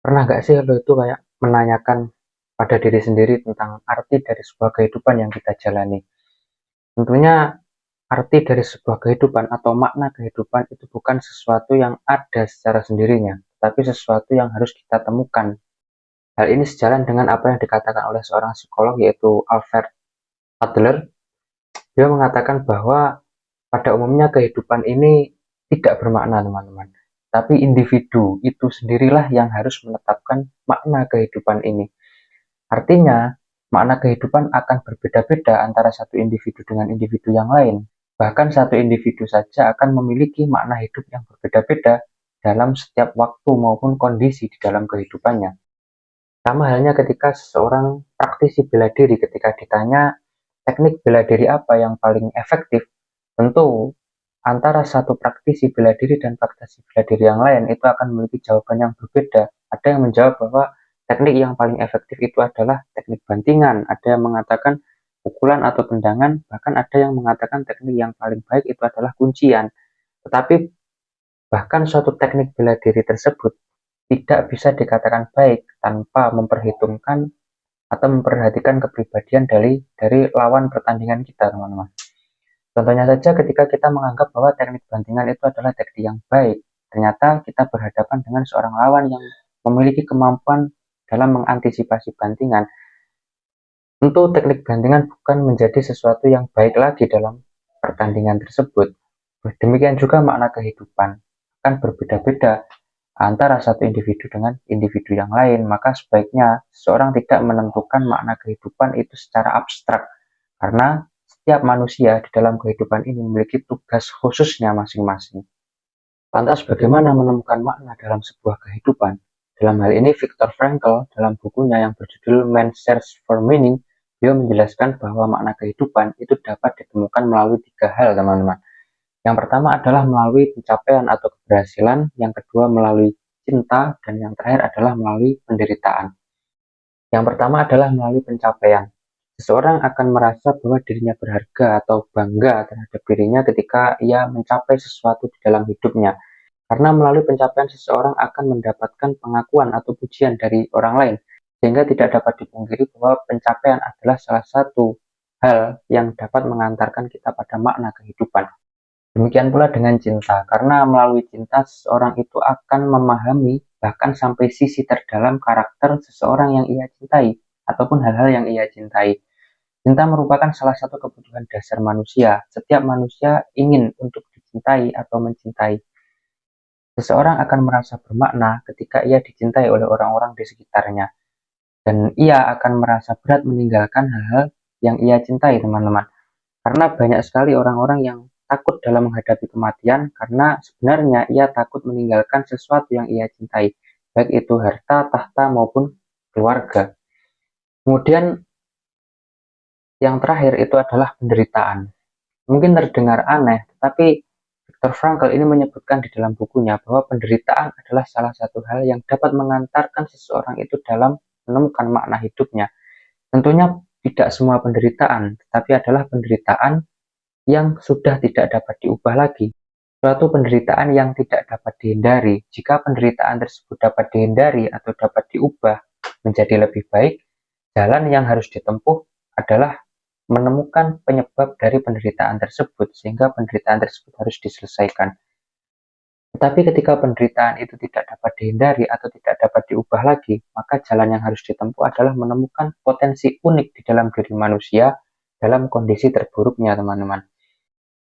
Pernah nggak sih lo itu kayak menanyakan pada diri sendiri tentang arti dari sebuah kehidupan yang kita jalani? Tentunya arti dari sebuah kehidupan atau makna kehidupan itu bukan sesuatu yang ada secara sendirinya, tapi sesuatu yang harus kita temukan. Hal ini sejalan dengan apa yang dikatakan oleh seorang psikolog yaitu Alfred Adler. Dia mengatakan bahwa pada umumnya kehidupan ini tidak bermakna, teman-teman. Tapi individu itu sendirilah yang harus menetapkan makna kehidupan ini. Artinya, makna kehidupan akan berbeda-beda antara satu individu dengan individu yang lain. Bahkan satu individu saja akan memiliki makna hidup yang berbeda-beda dalam setiap waktu maupun kondisi di dalam kehidupannya. Sama halnya ketika seseorang praktisi bela diri, ketika ditanya teknik bela diri apa yang paling efektif, tentu antara satu praktisi bela diri dan praktisi bela diri yang lain itu akan memiliki jawaban yang berbeda. Ada yang menjawab bahwa teknik yang paling efektif itu adalah teknik bantingan, ada yang mengatakan pukulan atau tendangan, bahkan ada yang mengatakan teknik yang paling baik itu adalah kuncian. Tetapi bahkan suatu teknik bela diri tersebut tidak bisa dikatakan baik tanpa memperhitungkan atau memperhatikan kepribadian dari lawan pertandingan kita, teman-teman. Contohnya saja ketika kita menganggap bahwa teknik bantingan itu adalah teknik yang baik, ternyata kita berhadapan dengan seorang lawan yang memiliki kemampuan dalam mengantisipasi bantingan. Tentu teknik bantingan bukan menjadi sesuatu yang baik lagi dalam pertandingan tersebut. Demikian juga makna kehidupan akan berbeda-beda antara satu individu dengan individu yang lain, maka sebaiknya seseorang tidak menentukan makna kehidupan itu secara abstrak, karena setiap manusia di dalam kehidupan ini memiliki tugas khususnya masing-masing. Lantas bagaimana menemukan makna dalam sebuah kehidupan? Dalam hal ini Viktor Frankl dalam bukunya yang berjudul Man's Search for Meaning, beliau menjelaskan bahwa makna kehidupan itu dapat ditemukan melalui 3 hal, teman-teman. Yang pertama adalah melalui pencapaian atau keberhasilan, yang kedua melalui cinta, dan yang terakhir adalah melalui penderitaan. Yang pertama adalah melalui pencapaian. Seseorang akan merasa bahwa dirinya berharga atau bangga terhadap dirinya ketika ia mencapai sesuatu di dalam hidupnya. Karena melalui pencapaian seseorang akan mendapatkan pengakuan atau pujian dari orang lain. Sehingga tidak dapat dipungkiri bahwa pencapaian adalah salah satu hal yang dapat mengantarkan kita pada makna kehidupan. Demikian pula dengan cinta, karena melalui cinta seseorang itu akan memahami bahkan sampai sisi terdalam karakter seseorang yang ia cintai ataupun hal-hal yang ia cintai. Cinta merupakan salah satu kebutuhan dasar manusia. Setiap manusia ingin untuk dicintai atau mencintai. Seseorang akan merasa bermakna ketika ia dicintai oleh orang-orang di sekitarnya. Dan ia akan merasa berat meninggalkan hal-hal yang ia cintai, teman-teman. Karena banyak sekali orang-orang yang takut dalam menghadapi kematian karena sebenarnya ia takut meninggalkan sesuatu yang ia cintai, baik itu harta, tahta, maupun keluarga. Kemudian yang terakhir itu adalah penderitaan. Mungkin terdengar aneh, tetapi Viktor Frankl ini menyebutkan di dalam bukunya bahwa penderitaan adalah salah satu hal yang dapat mengantarkan seseorang itu dalam menemukan makna hidupnya. Tentunya tidak semua penderitaan, tetapi adalah penderitaan yang sudah tidak dapat diubah lagi. Suatu penderitaan yang tidak dapat dihindari. Jika penderitaan tersebut dapat dihindari atau dapat diubah menjadi lebih baik, jalan yang harus ditempuh adalah menemukan penyebab dari penderitaan tersebut, sehingga penderitaan tersebut harus diselesaikan. Tetapi ketika penderitaan itu tidak dapat dihindari atau tidak dapat diubah lagi, maka jalan yang harus ditempuh adalah menemukan potensi unik di dalam diri manusia dalam kondisi terburuknya, teman-teman.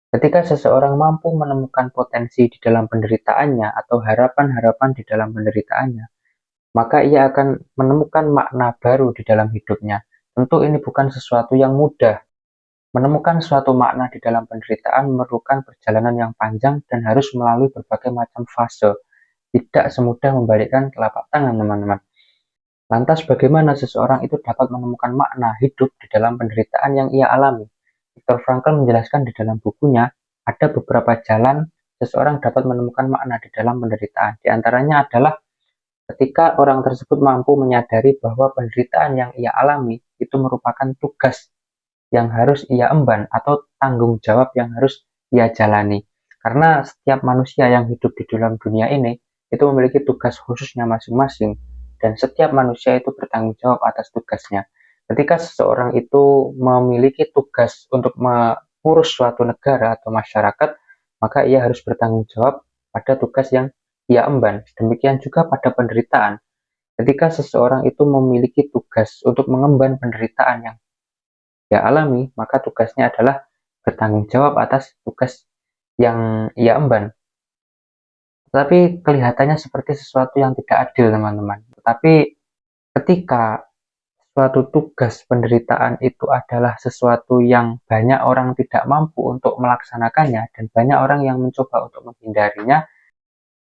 Ketika seseorang mampu menemukan potensi di dalam penderitaannya atau harapan-harapan di dalam penderitaannya, maka ia akan menemukan makna baru di dalam hidupnya. Tentu ini bukan sesuatu yang mudah. Menemukan suatu makna di dalam penderitaan memerlukan perjalanan yang panjang dan harus melalui berbagai macam fase. Tidak semudah membalikkan telapak tangan, teman-teman. Lantas bagaimana seseorang itu dapat menemukan makna hidup di dalam penderitaan yang ia alami? Viktor Frankl menjelaskan di dalam bukunya, ada beberapa jalan seseorang dapat menemukan makna di dalam penderitaan. Di antaranya adalah ketika orang tersebut mampu menyadari bahwa penderitaan yang ia alami itu merupakan tugas yang harus ia emban atau tanggung jawab yang harus ia jalani. Karena setiap manusia yang hidup di dalam dunia ini itu memiliki tugas khususnya masing-masing. dan setiap manusia itu bertanggung jawab atas tugasnya. Ketika seseorang itu memiliki tugas untuk mengurus suatu negara atau masyarakat, maka ia harus bertanggung jawab pada tugas yang ia emban. Demikian juga pada penderitaan. Ketika seseorang itu memiliki tugas untuk mengemban penderitaan yang ia alami, maka tugasnya adalah bertanggung jawab atas tugas yang ia emban. Tetapi kelihatannya seperti sesuatu yang tidak adil, teman-teman. Tetapi ketika suatu tugas penderitaan itu adalah sesuatu yang banyak orang tidak mampu untuk melaksanakannya dan banyak orang yang mencoba untuk menghindarinya,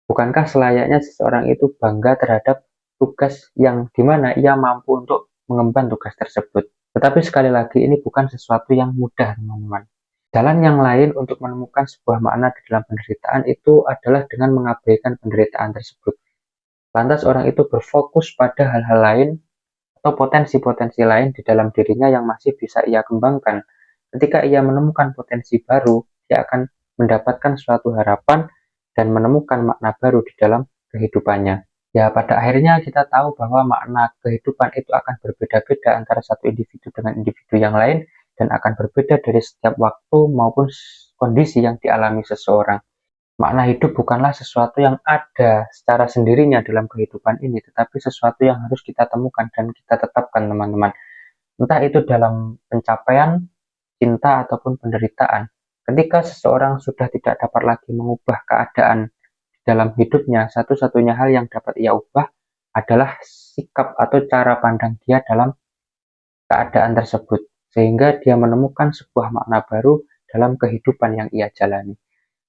bukankah selayaknya seseorang itu bangga terhadap tugas yang dimana ia mampu untuk mengemban tugas tersebut? Tetapi sekali lagi ini bukan sesuatu yang mudah, teman-teman. Jalan yang lain untuk menemukan sebuah makna di dalam penderitaan itu adalah dengan mengabaikan penderitaan tersebut. Lantas orang itu berfokus pada hal-hal lain atau potensi-potensi lain di dalam dirinya yang masih bisa ia kembangkan. Ketika ia menemukan potensi baru, dia akan mendapatkan suatu harapan dan menemukan makna baru di dalam kehidupannya. Ya, pada akhirnya kita tahu bahwa makna kehidupan itu akan berbeda-beda antara satu individu dengan individu yang lain dan akan berbeda dari setiap waktu maupun kondisi yang dialami seseorang. Makna hidup bukanlah sesuatu yang ada secara sendirinya dalam kehidupan ini, tetapi sesuatu yang harus kita temukan dan kita tetapkan, teman-teman. Entah itu dalam pencapaian, cinta, ataupun penderitaan. Ketika seseorang sudah tidak dapat lagi mengubah keadaan dalam hidupnya, satu-satunya hal yang dapat ia ubah adalah sikap atau cara pandang dia dalam keadaan tersebut, sehingga dia menemukan sebuah makna baru dalam kehidupan yang ia jalani.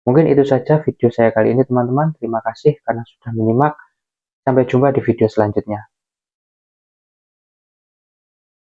Mungkin itu saja video saya kali ini, teman-teman. Terima kasih karena sudah menyimak. Sampai jumpa di video selanjutnya.